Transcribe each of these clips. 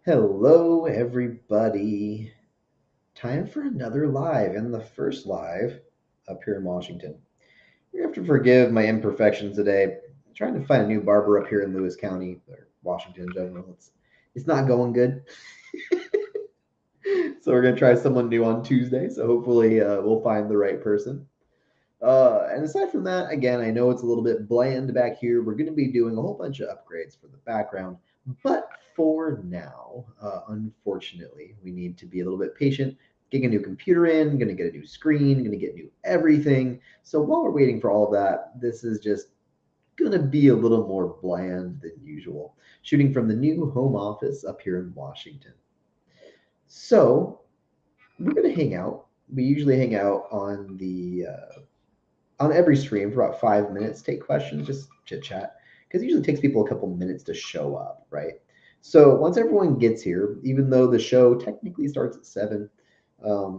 Hello, everybody. Time for another live, and the first live up here in Washington. You have to forgive my imperfections today. I'm trying to find a new barber up here in Lewis County, or Washington in general. It's not going good. So we're gonna try someone new on Tuesday. So hopefully we'll find the right person. And aside from that, again, I know it's a little bit bland back here. We're going to be doing a whole bunch of upgrades for the background. But for now, unfortunately, we need to be a little bit patient. Getting a new computer in, going to get a new screen, going to get new everything. So while we're waiting for all of that, this is just going to be a little more bland than usual. Shooting from the new home office up here in Washington. So we're going to hang out. We usually hang out on every stream for about 5 minutes, take questions, just chit chat, because it usually takes people a couple minutes to show up, right? So once everyone gets here, even though the show technically starts at 7,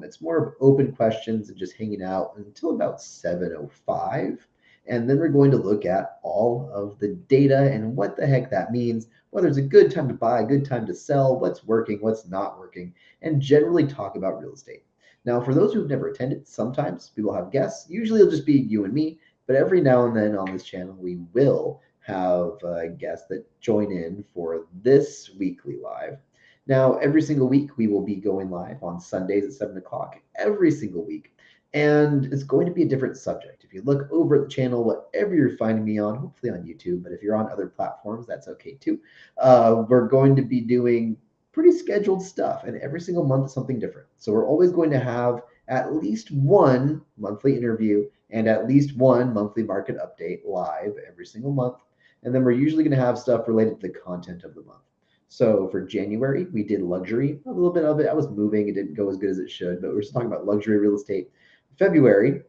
it's more of open questions and just hanging out until about 7:05. And then we're going to look at all of the data and what the heck that means, whether it's a good time to buy, a good time to sell, what's working, what's not working, and generally talk about real estate. Now, for those who've never attended, sometimes we will have guests. Usually it'll just be you and me, but every now and then on this channel, we will have guests that join in for this weekly live. Now, every single week, we will be going live on Sundays at 7 o'clock, every single week. And it's going to be a different subject. If you look over at the channel, whatever you're finding me on, hopefully on YouTube, but if you're on other platforms, that's okay too. We're going to be doing pretty scheduled stuff, and every single month is something different. So we're always going to have at least one monthly interview and at least one monthly market update live every single month. And then we're usually going to have stuff related to the content of the month. So for January, we did luxury, a little bit of it. I was moving, it didn't go as good as it should, but we're just talking about luxury real estate. February,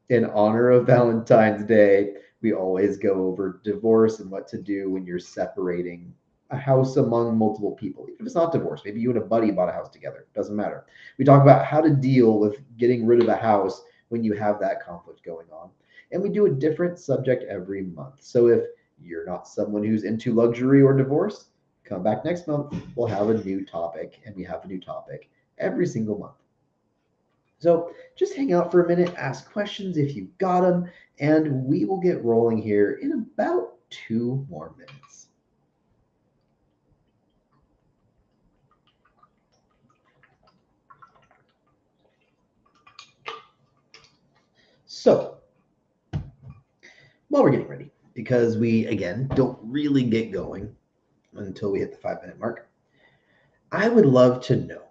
in honor of Valentine's Day, we always go over divorce and what to do when you're separating a house among multiple people. Even if it's not divorce, maybe you and a buddy bought a house together. Doesn't matter. We talk about how to deal with getting rid of a house when you have that conflict going on. And we do a different subject every month. So if you're not someone who's into luxury or divorce, come back next month. We'll have a new topic, and we have a new topic every single month. So just hang out for a minute, ask questions if you got them, and we will get rolling here in about 2 more minutes. So while we're getting ready, because we, again, don't really get going until we hit the 5 minute mark, I would love to know,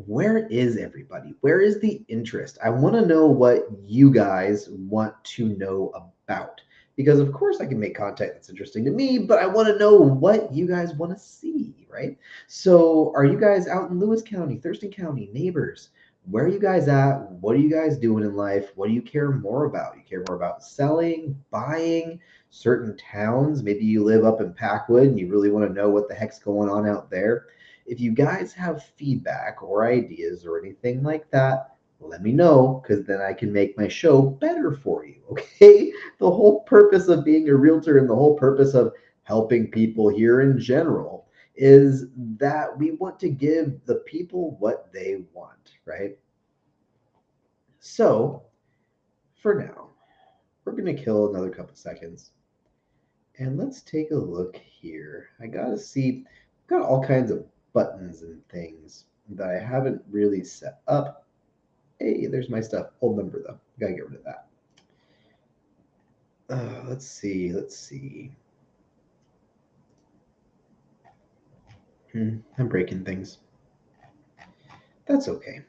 where is everybody? Where is the interest? I want to know what you guys want to know about. Because, of course, I can make content that's interesting to me, but I want to know what you guys want to see, right? So, are you guys out in Lewis County, Thurston County, neighbors? Where are you guys at? What are you guys doing in life? What do you care more about? You care more about selling, buying, certain towns? Maybe you live up in Packwood and you really want to know what the heck's going on out there. If you guys have feedback or ideas or anything like that, let me know, because then I can make my show better for you. Okay. The whole purpose of being a realtor and the whole purpose of helping people here in general is that we want to give the people what they want, right? So for now, we're going to kill another couple seconds and let's take a look here. I got to see, I've got all kinds of buttons and things that I haven't really set up. Hey, there's my stuff. Old number though. Gotta get rid of that. Let's see. I'm breaking things. That's okay.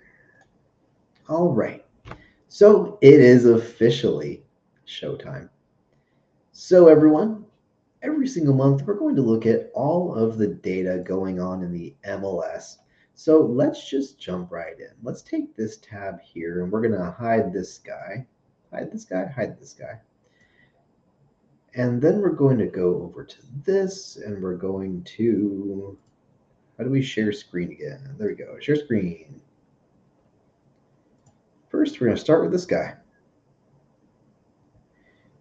All right. So it is officially showtime. So everyone, every single month we're going to look at all of the data going on in the MLS. So let's just jump right in. Let's take this tab here and we're going to hide this guy. Hide this guy, hide this guy. And then we're going to go over to this and we're going to, how do we share screen again? There we go, share screen. First, we're going to start with this guy.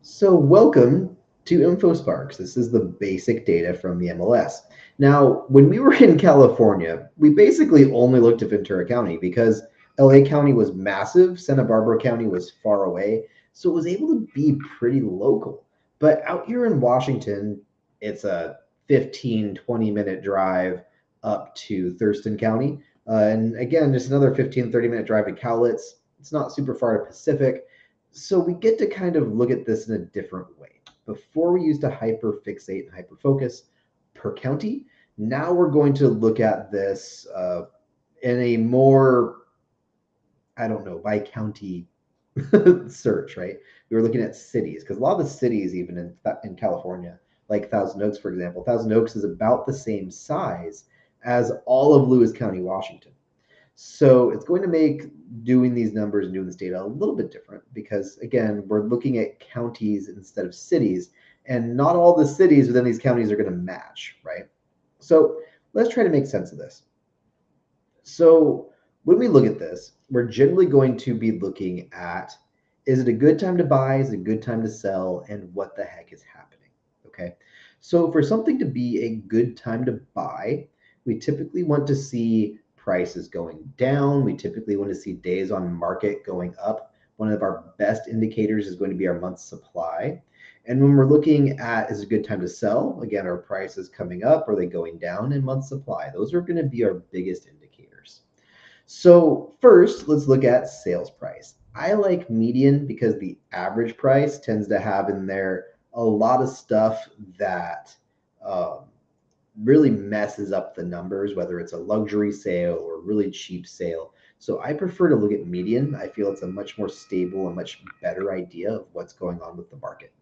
So welcome to InfoSparks. This is the basic data from the MLS. Now, when we were in California, we basically only looked at Ventura County because LA County was massive, Santa Barbara County was far away, so it was able to be pretty local. But out here in Washington, it's a 15, 20-minute drive up to Thurston County. And again, just another 15, 30-minute drive to Cowlitz. It's not super far to Pacific. So we get to kind of look at this in a different way. Before we used to hyperfixate and hyperfocus per county. Now we're going to look at this in a more, I don't know, by county search, right? We were looking at cities because a lot of the cities, even in California, like Thousand Oaks, for example, Thousand Oaks is about the same size as all of Lewis County, Washington. So it's going to make doing these numbers and doing this data a little bit different because, again, we're looking at counties instead of cities, and not all the cities within these counties are going to match, right? So let's try to make sense of this. So when we look at this, we're generally going to be looking at, is it a good time to buy? Is it a good time to sell? And what the heck is happening? Okay. So for something to be a good time to buy, we typically want to see prices going down. We typically want to see days on market going up. One of our best indicators is going to be our month's supply. And when we're looking at, is it a good time to sell? Again, are prices coming up? Are they going down in month supply? Those are going to be our biggest indicators. So first, let's look at sales price. I like median because the average price tends to have in there a lot of stuff that really messes up the numbers, whether it's a luxury sale or really cheap sale. So I prefer to look at median. I feel it's a much more stable and much better idea of what's going on with the market.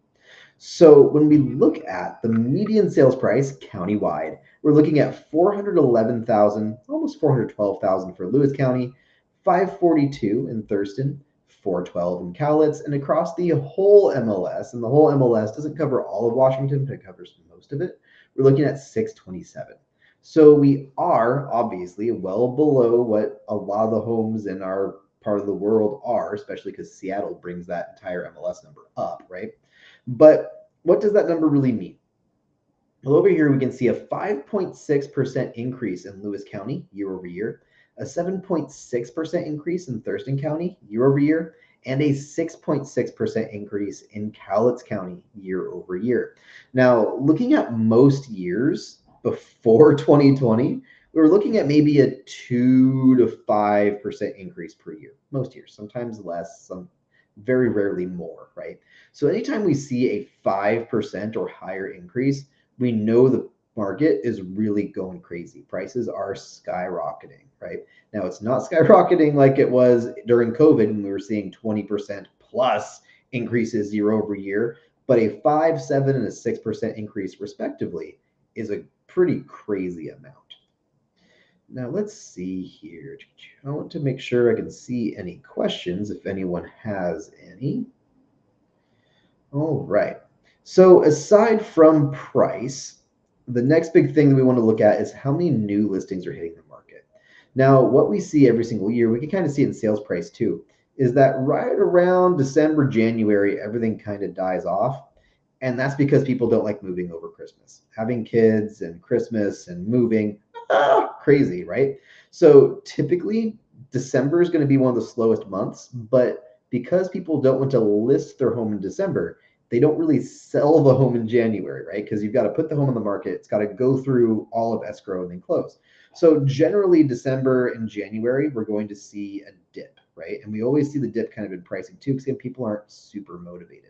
So when we look at the median sales price countywide, we're looking at 411,000, almost 412,000 for Lewis County, 542 in Thurston, 412 in Cowlitz, and across the whole MLS. And the whole MLS doesn't cover all of Washington, but it covers most of it. We're looking at 627. So we are obviously well below what a lot of the homes in our part of the world are, especially because Seattle brings that entire MLS number up, right? But what does that number really mean? Well, over here we can see a 5.6% increase in Lewis County year over year, a 7.6% increase in Thurston County year over year, and a 6.6% increase in Cowlitz County year over year. Now, looking at most years before 2020, we were looking at maybe a 2 to 5% increase per year. Most years, sometimes less, some very rarely more, right? So anytime we see a 5% or higher increase, we know the market is really going crazy. Prices are skyrocketing, right? Now it's not skyrocketing like it was during COVID when we were seeing 20% plus increases year over year, but a 5, 7, and a 6% increase respectively is a pretty crazy amount. Now let's see here. I want to make sure I can see any questions if anyone has any. All right. So aside from price, the next big thing that we want to look at is how many new listings are hitting the market. Now, what we see every single year, we can kind of see it in sales price too, is that right around December, January, everything kind of dies off. And that's because people don't like moving over Christmas. Having kids and Christmas and moving, crazy, right? So typically, December is going to be one of the slowest months, but because people don't want to list their home in December, they don't really sell the home in January, right? Because you've got to put the home on the market. It's got to go through all of escrow and then close. So generally December and January, we're going to see a dip, right? And we always see the dip kind of in pricing too, because people aren't super motivated.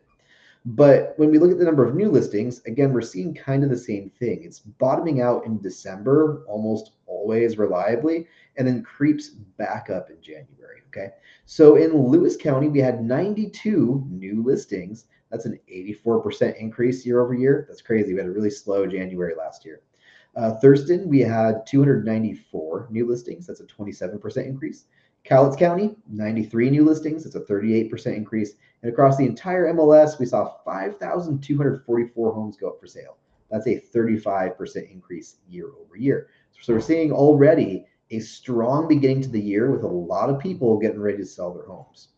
But when we look at the number of new listings, again, we're seeing kind of the same thing. It's bottoming out in December, almost always reliably, and then creeps back up in January, okay? So in Lewis County, we had 92 new listings. That's an 84% increase year over year. That's crazy. We had a really slow January last year. Thurston, we had 294 new listings. That's a 27% increase. Cowlitz County, 93 new listings. That's a 38% increase. And across the entire MLS, we saw 5,244 homes go up for sale. That's a 35% increase year over year. So we're seeing already a strong beginning to the year with a lot of people getting ready to sell their homes.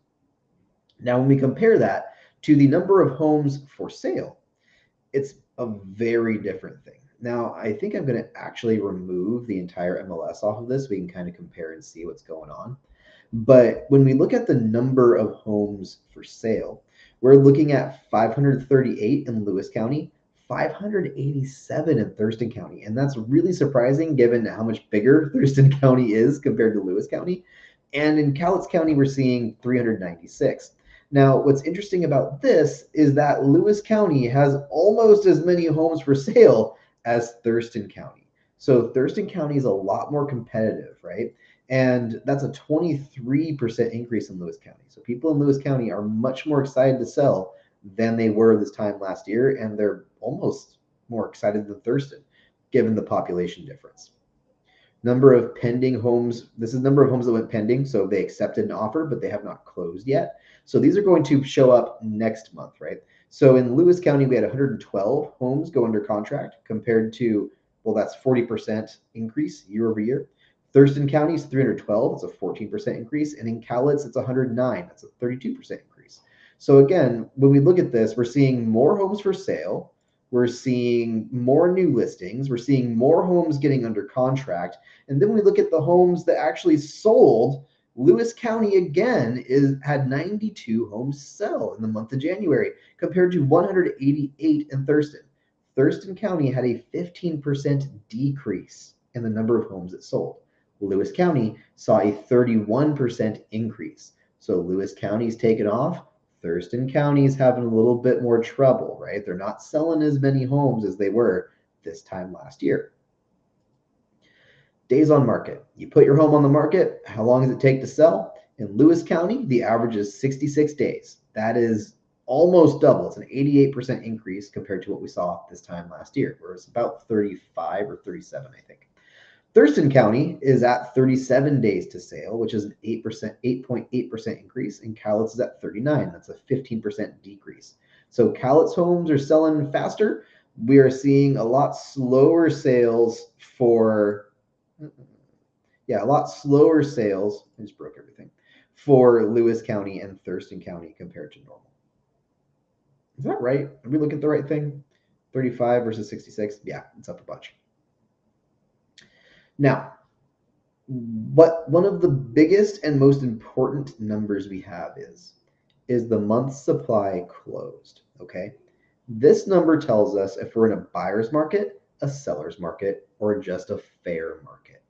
Now, when we compare that to the number of homes for sale, It's a very different thing. Now, I think I'm going to actually remove the entire MLS off of this. So we can kind of compare and see what's going on. But when we look at the number of homes for sale, we're looking at 538 in Lewis County, 587 in Thurston County. And that's really surprising given how much bigger Thurston County is compared to Lewis County. And in Cowlitz County, we're seeing 396. Now, what's interesting about this is that Lewis County has almost as many homes for sale as Thurston County. So Thurston County is a lot more competitive, right? And that's a 23% increase in Lewis County. So people in Lewis County are much more excited to sell than they were this time last year. And they're almost more excited than Thurston, given the population difference. Number of pending homes. This is number of homes that went pending. So they accepted an offer, but they have not closed yet. So these are going to show up next month, right? So in Lewis County, we had 112 homes go under contract compared to, well, that's 40% increase year over year. Thurston County is 312. It's a 14% increase. And in Cowlitz, it's 109. That's a 32% increase. So again, when we look at this, we're seeing more homes for sale. We're seeing more new listings. We're seeing more homes getting under contract. And then we look at the homes that actually sold. Lewis County again had 92 homes sell in the month of January compared to 188 in Thurston. Thurston County had a 15% decrease in the number of homes it sold. Lewis County saw a 31% increase. So Lewis County's taken off. Thurston County's having a little bit more trouble, right? They're not selling as many homes as they were this time last year. Days on market. You put your home on the market, how long does it take to sell? In Lewis County, the average is 66 days. That is almost double. It's an 88% increase compared to what we saw this time last year, where it's about 35 or 37, I think. Thurston County is at 37 days to sale, which is an 8.8% increase, and Cowlitz is at 39. That's a 15% decrease. So Cowlitz homes are selling faster. We are seeing a lot slower sales for, a lot slower sales. I just broke everything for Lewis County and Thurston County compared to normal. Is that right? Are we looking at the right thing? 35 versus 66? Yeah, it's up a bunch. Now, one of the biggest and most important numbers we have is the month supply closed, okay? This number tells us if we're in a buyer's market, a seller's market, or just a fair market.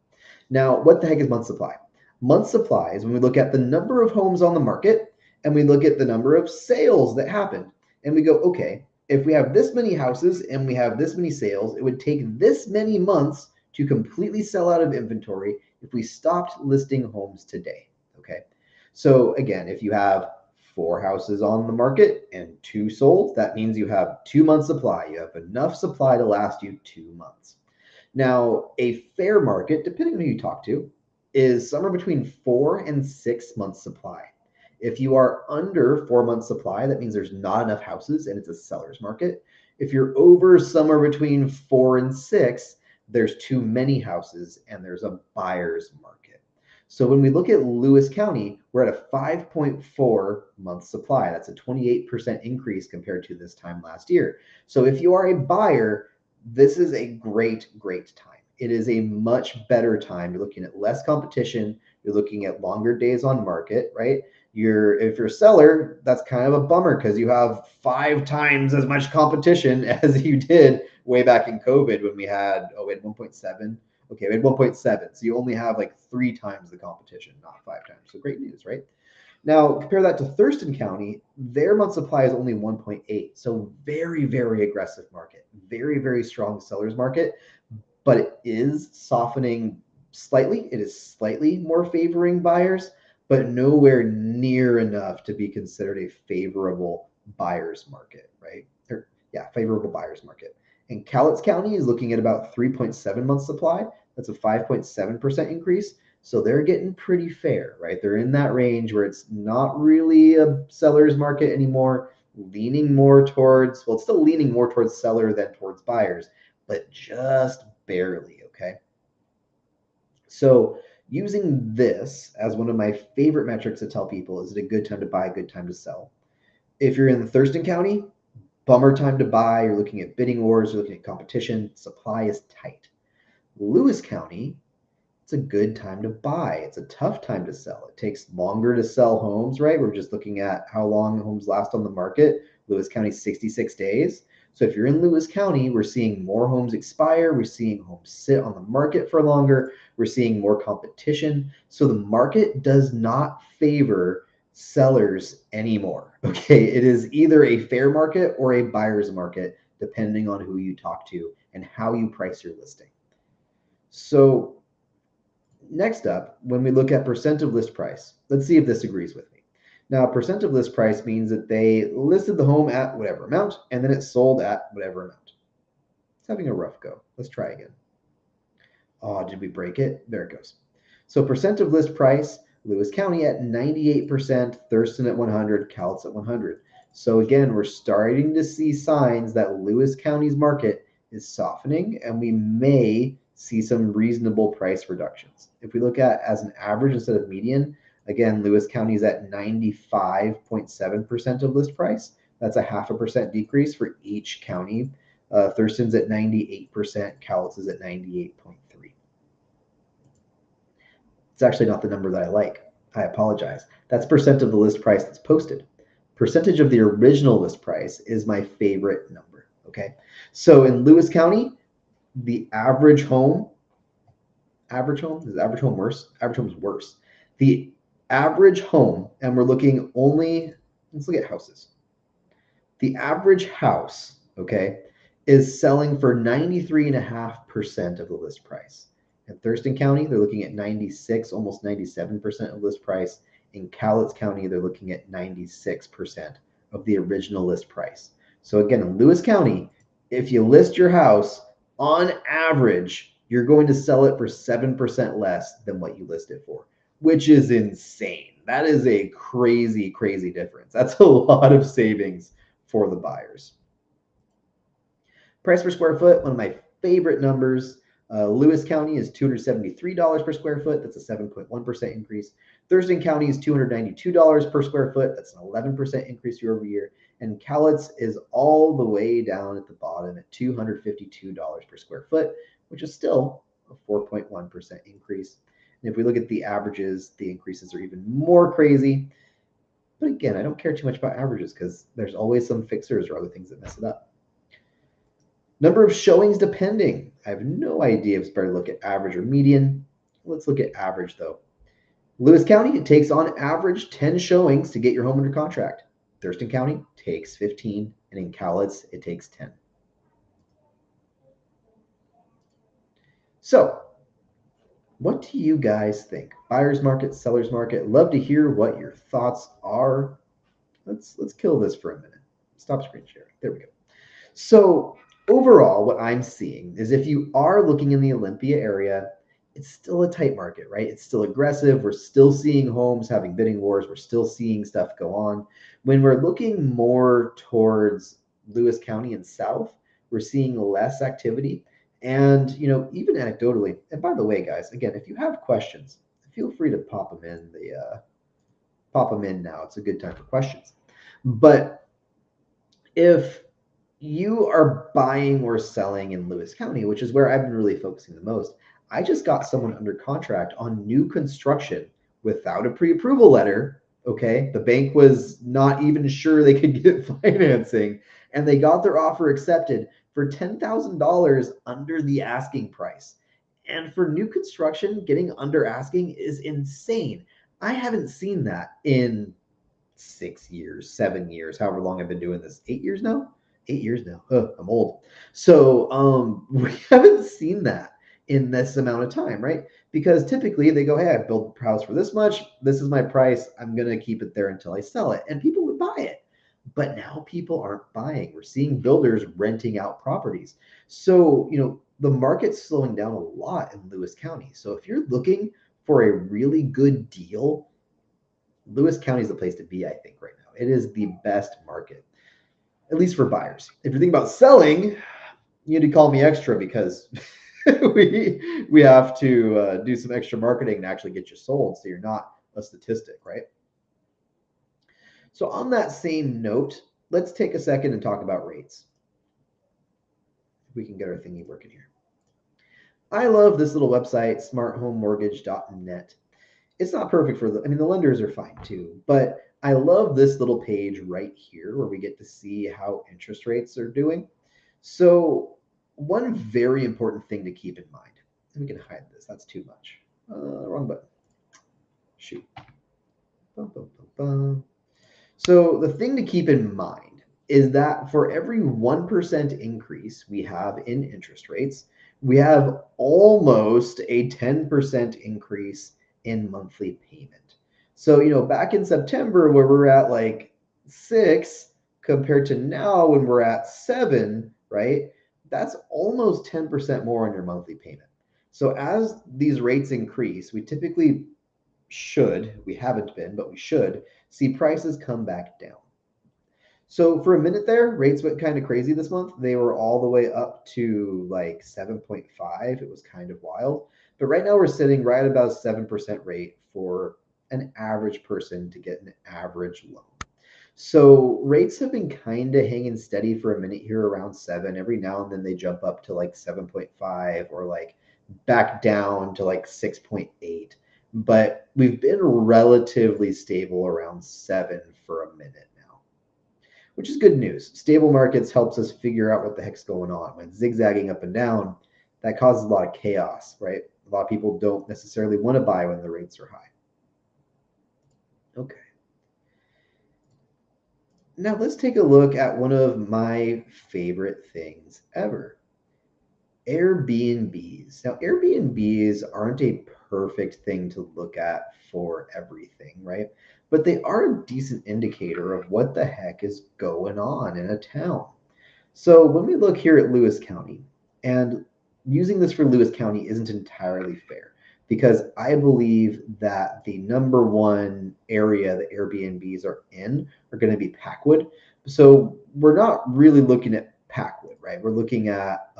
Now, what the heck is month supply? Month supply is when we look at the number of homes on the market and we look at the number of sales that happened. And we go, okay, if we have this many houses and we have this many sales, it would take this many months to completely sell out of inventory if we stopped listing homes today, okay? So again, if you have 4 houses on the market and 2 sold, that means you have 2 months supply. You have enough supply to last you 2 months. Now, a fair market, depending on who you talk to, is somewhere between 4 and 6 months supply. If you are under 4 months supply, that means there's not enough houses and it's a seller's market. If you're over somewhere between 4 and 6, there's too many houses and there's a buyer's market. So when we look at Lewis County, we're at a 5.4 month supply. That's a 28% increase compared to this time last year. So if you are a buyer, this is a great time. It is a much better time. You're looking at less competition. You're looking at longer days on market, right? If you're a seller, that's kind of a bummer because you have 5 times as much competition as you did way back in COVID when we had 1.7. Okay, we had 1.7. So you only have like 3 times the competition, not 5 times. So great news, right? Now compare that to Thurston County. Their month supply is only 1.8. So very aggressive market, very strong seller's market, but it is softening slightly. It is slightly more favoring buyers, but nowhere near enough to be considered a favorable buyer's market, right? Favorable buyer's market. And Cowlitz County is looking at about 3.7 months supply. That's a 5.7% increase. So they're getting pretty fair, right? They're in that range where it's not really a seller's market anymore, leaning more towards, well, it's still leaning more towards seller than towards buyers, but just barely, okay? So using this as one of my favorite metrics to tell people, is it a good time to buy, a good time to sell? If you're in Thurston County, Bummer time to buy. You're looking at bidding wars. You're looking at competition. Supply is tight. Lewis County, it's a good time to buy. It's a tough time to sell. It takes longer to sell homes, right? We're just looking at how long homes last on the market. Lewis County, 66 days. So if you're in Lewis County, we're seeing more homes expire. We're seeing homes sit on the market for longer. We're seeing more competition. So the market does not favor sellers anymore. Okay. It is either a fair market or a buyer's market, depending on who you talk to and how you price your listing. So next up, when we look at percent of list price, let's see if this agrees with me. Now, percent of list price means that they listed the home at whatever amount, and then it sold at whatever amount. It's having a rough go. Let's try again. Oh, did we break it? There it goes. So percent of list price, Lewis County at 98%, Thurston at 100, Cowlitz at 100. So again, we're starting to see signs that Lewis County's market is softening, and we may see some reasonable price reductions. If we look at as an average instead of median, again, Lewis County is at 95.7% of list price. That's a 0.5% decrease for each county. Thurston's at 98%, Cowlitz is at 98.3. It's actually not the number that I like. I apologize. That's percent of the list price that's posted. Percentage of the original list price is my favorite number, okay? So in Lewis County, the average home, is average home worse? Average home is worse. The average home, and we're looking only, let's look at houses. The average house, okay, is selling for 93.5% of the list price. In Thurston County, they're looking at 96, almost 97% of list price. In Cowlitz County, they're looking at 96% of the original list price. So again, in Lewis County, if you list your house, on average, you're going to sell it for 7% less than what you list it for, which is insane. That is a crazy, crazy difference. That's a lot of savings for the buyers. Price per square foot, one of my favorite numbers. Lewis County is $273 per square foot. That's a 7.1% increase. Thurston County is $292 per square foot. That's an 11% increase year over year. And Cowlitz is all the way down at the bottom at $252 per square foot, which is still a 4.1% increase. And if we look at the averages, the increases are even more crazy. But again, I don't care too much about averages because there's always some fixers or other things that mess it up. Number of showings depending. I have no idea if it's better to look at average or median. Let's look at average though. Lewis County, it takes on average 10 showings to get your home under contract. Thurston County takes 15, and in Cowlitz, it takes 10. So, what do you guys think? Buyer's market, seller's market? Love to hear what your thoughts are. Let's kill this for a minute. Stop screen sharing. There we go. So, overall, what I'm seeing is if you are looking in the Olympia area, it's still a tight market, right? It's still aggressive. We're still seeing homes having bidding wars. We're still seeing stuff go on. When we're looking more towards Lewis County and south, we're seeing less activity. And, even anecdotally, and by the way, guys, again, if you have questions, feel free to pop them in now. It's a good time for questions. But if you are buying or selling in Lewis County, which is where I've been really focusing the most, I just got someone under contract on new construction without a pre-approval letter. Okay. The bank was not even sure they could get financing, and they got their offer accepted for $10,000 under the asking price. And for new construction, getting under asking is insane. I haven't seen that in 6 years, 7 years, however long I've been doing this. 8 years now? 8 years now. Oh, I'm old. So we haven't seen that in this amount of time, right? Because typically they go, hey, I built a house for this much. This is my price. I'm going to keep it there until I sell it. And people would buy it. But now people aren't buying. We're seeing builders renting out properties. So, the market's slowing down a lot in Lewis County. So if you're looking for a really good deal, Lewis County is the place to be, I think, right now. It is the best market, at least for buyers. If you're thinking about selling, you need to call me extra because we have to do some extra marketing to actually get you sold, so you're not a statistic, right? So on that same note, let's take a second and talk about rates. We can get our thingy working here. I love this little website, smarthomemortgage.net. It's not perfect for the lenders are fine too, but I love this little page right here where we get to see how interest rates are doing. So one very important thing to keep in mind, and we can hide this, that's too much. Wrong button. Shoot. Bum, bum, bum, bum. So the thing to keep in mind is that for every 1% increase we have in interest rates, we have almost a 10% increase in monthly payment. So, back in September where we're at like 6 compared to now when we're at 7, right? That's almost 10% more on your monthly payment. So as these rates increase, we haven't been, but we should see prices come back down. So for a minute there, rates went kind of crazy this month. They were all the way up to like 7.5. It was kind of wild. But right now we're sitting right about 7% rate for an average person to get an average loan. So rates have been kind of hanging steady for a minute here around 7. Every now and then they jump up to like 7.5 or like back down to like 6.8. But we've been relatively stable around 7 for a minute now, which is good news. Stable markets helps us figure out what the heck's going on. When zigzagging up and down, that causes a lot of chaos, right? A lot of people don't necessarily want to buy when the rates are high. Okay. Now let's take a look at one of my favorite things ever. Airbnbs. Now, Airbnbs aren't a perfect thing to look at for everything, right? But they are a decent indicator of what the heck is going on in a town. So when we look here at Lewis County, and using this for Lewis County isn't entirely fair because I believe that the number one area that Airbnbs are in are going to be Packwood. So we're not really looking at Packwood, right? We're looking at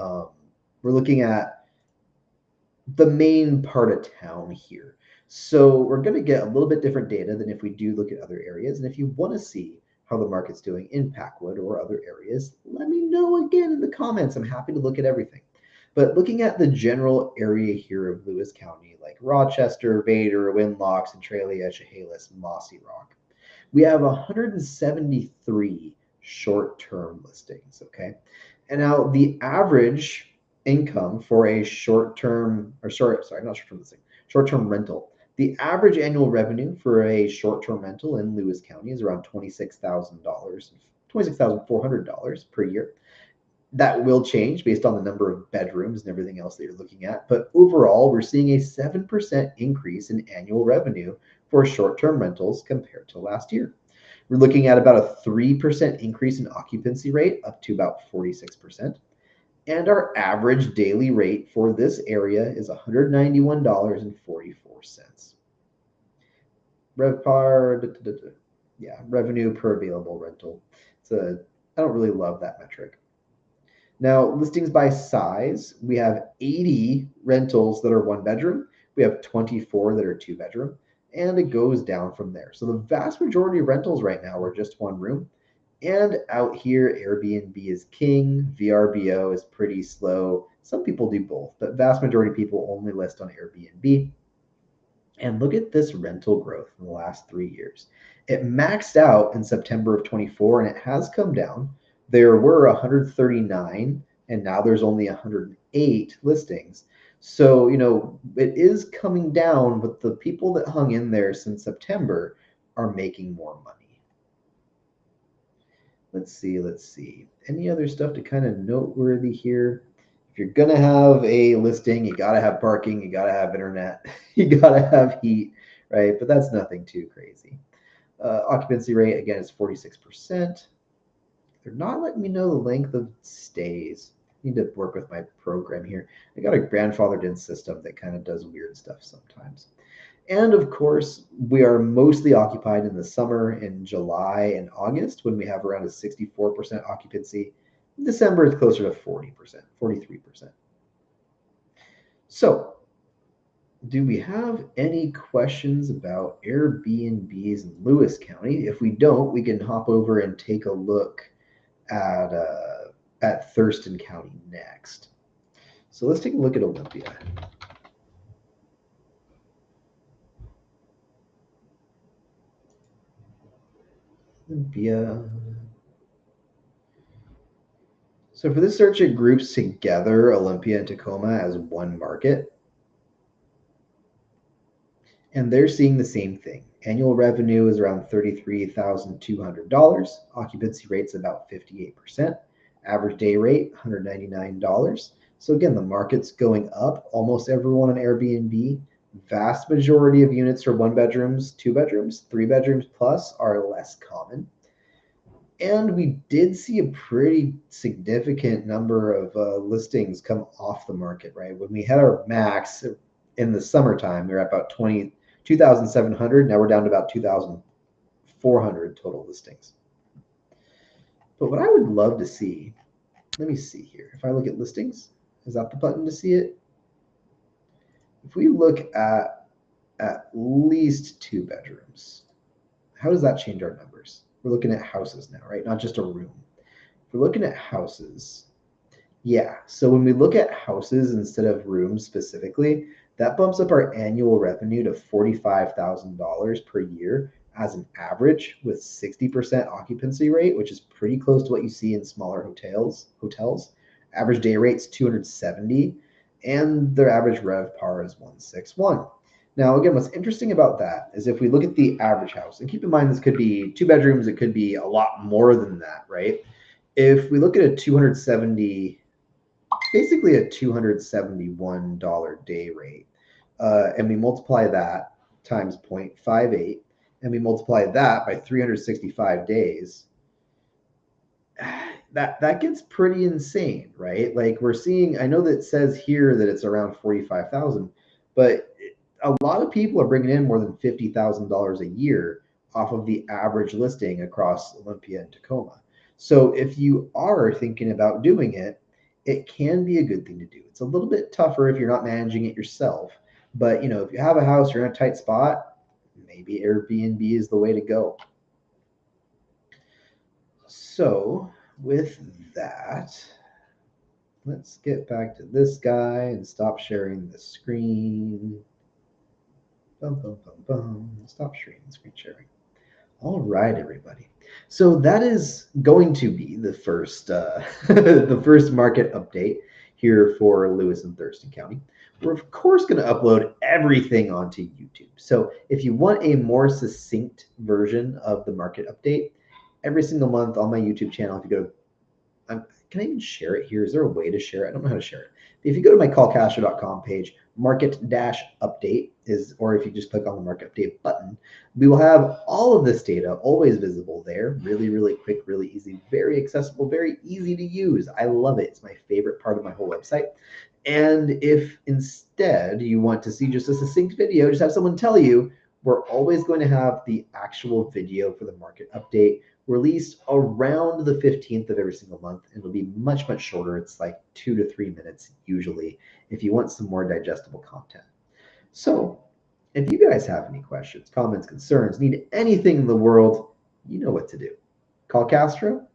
the main part of town here. So we're going to get a little bit different data than if we do look at other areas. And if you want to see how the market's doing in Packwood or other areas, let me know again in the comments. I'm happy to look at everything. But looking at the general area here of Lewis County, like Rochester, Vader, Winlock, Centralia, Chehalis, Mossy Rock, we have 173 short-term listings, okay? And now the average income for a short-term rental. The average annual revenue for a short-term rental in Lewis County is around $26,000, $26,400 per year. That will change based on the number of bedrooms and everything else that you're looking at. But overall, we're seeing a 7% increase in annual revenue for short-term rentals compared to last year. We're looking at about a 3% increase in occupancy rate up to about 46%. And our average daily rate for this area is $191.44. RevPAR, revenue per available rental. I don't really love that metric. Now, listings by size, we have 80 rentals that are 1 bedroom. We have 24 that are 2 bedroom, and it goes down from there. So the vast majority of rentals right now are just 1 room. And out here, Airbnb is king. VRBO is pretty slow. Some people do both, but vast majority of people only list on Airbnb. And look at this rental growth in the last 3 years. It maxed out in September of 24, and it has come down. There were 139, and now there's only 108 listings. So, it is coming down, but the people that hung in there since September are making more money. Let's see. Any other stuff to kind of noteworthy here? If you're going to have a listing, you got to have parking, you got to have internet, you got to have heat, right? But that's nothing too crazy. Occupancy rate, again, is 46%. They're not letting me know the length of stays. I need to work with my program here. I got a grandfathered in system that kind of does weird stuff sometimes. And of course, we are mostly occupied in the summer in July and August when we have around a 64% occupancy. In December, it's closer to 40%, 43%. So do we have any questions about Airbnbs in Lewis County? If we don't, we can hop over and take a look at Thurston County next. So let's take a look at Olympia. Olympia. So for this search, it groups together Olympia and Tacoma as one market. And they're seeing the same thing. Annual revenue is around $33,200. Occupancy rate's about 58%. Average day rate, $199. So again, the market's going up. Almost everyone on Airbnb. Vast majority of units are 1 bedrooms, 2 bedrooms, 3 bedrooms plus are less common. And we did see a pretty significant number of listings come off the market, right? When we had our max in the summertime, we were at about 2,700. Now we're down to about 2,400 total listings. But what I would love to see, let me see here. If I look at listings, is that the button to see it? If we look at least 2 bedrooms, how does that change our numbers? We're looking at houses now, right? Not just a room. If we're looking at houses, yeah. So when we look at houses instead of rooms specifically, that bumps up our annual revenue to $45,000 per year as an average with 60% occupancy rate, which is pretty close to what you see in smaller hotels. Average day rate's 270, and their average RevPAR is 161. Now, again, what's interesting about that is if we look at the average house, and keep in mind this could be 2 bedrooms, it could be a lot more than that, right? If we look at a 270, basically a $271 day rate, and we multiply that times 0.58, and we multiply that by 365 days, that gets pretty insane, right? Like we're seeing, I know that it says here that it's around 45,000, but a lot of people are bringing in more than $50,000 a year off of the average listing across Olympia and Tacoma. So if you are thinking about doing it, it can be a good thing to do. It's a little bit tougher if you're not managing it yourself, but if you have a house, you're in a tight spot, maybe Airbnb is the way to go. So with that, let's get back to this guy and stop sharing the screen. Stop sharing screen sharing. All right, everybody. So that is going to be the first the first market update here for Lewis and Thurston County. We're of course going to upload everything onto YouTube. So if you want a more succinct version of the market update, every single month on my YouTube channel, if you go to, can I even share it here? Is there a way to share it? I don't know how to share it. But if you go to my callcastro.com page, market-update is, or if you just click on the market update button, we will have all of this data always visible there. Really, really quick, really easy, very accessible, very easy to use. I love it. It's my favorite part of my whole website. And if instead you want to see just a succinct video, just have someone tell you, we're always going to have the actual video for the market update released around the 15th of every single month. It'll be much, much shorter. It's like 2 to 3 minutes usually if you want some more digestible content. So if you guys have any questions, comments, concerns, need anything in the world, you know what to do. Call Castro,